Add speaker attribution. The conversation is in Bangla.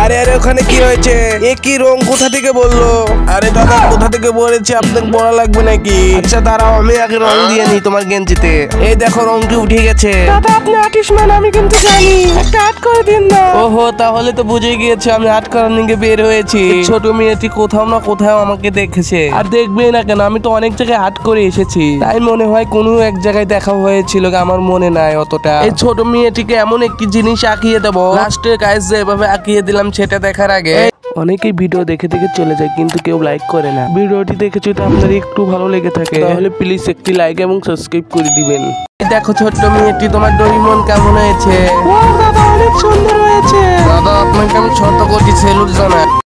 Speaker 1: আরে আরে ওখানে কি হয়েছে? এ কি রং কোথা থেকে বললো? আরে দাদা কোথা থেকে বলেছে আপনাকে বলা লাগবে নাকি? আচ্ছা দাঁড়াও আমি আগে রং দিয়ে নি তোমার গেঞ্জিতে। এই দেখো রং কি উঠে গেছে।
Speaker 2: দাদা আপনি আর্টিস্টম্যান, আমি কিন্তু জানি, একটা আর্ট করে দিন না।
Speaker 1: ওহো তাহলে তো বুঝে গিয়েছে আমি আর্ট করার নিকে বের হয়েছি। ছোট মেয়েটি কোথাও না কোথাও আমাকে দেখেছে, আর দেখবে না কেন, আমি তো অনেক জায়গায় আর্ট করে এসেছি। তাই মনে হয় কোনো এক জায়গায় দেখা হয়েছিল, আমার মনে নাই অতটা। এই ছোট মেয়েটিকে এমন একটি জিনিস আঁকিয়ে দেবো, লাস্টের কাজ যেভাবে আঁকিয়ে দিলাম সেটা দেখার আগে অনেকেই ভিডিও দেখে দেখে চলে যায় কিন্তু কেউ লাইক করে না। ভিডিওটি দেখে যদি আপনার একটু ভালো লেগে থাকে তাহলে প্লিজ একটি লাইক এবং সাবস্ক্রাইব করে দিবেন। দেখো ছোট্ট মেয়েটি, তোমার ডোরিমন কেমন হয়েছে?
Speaker 2: দাদা অনেক সুন্দর হয়েছে।
Speaker 1: দাদা আপনাকে আমি 6 কোটি সেলুট জানাই।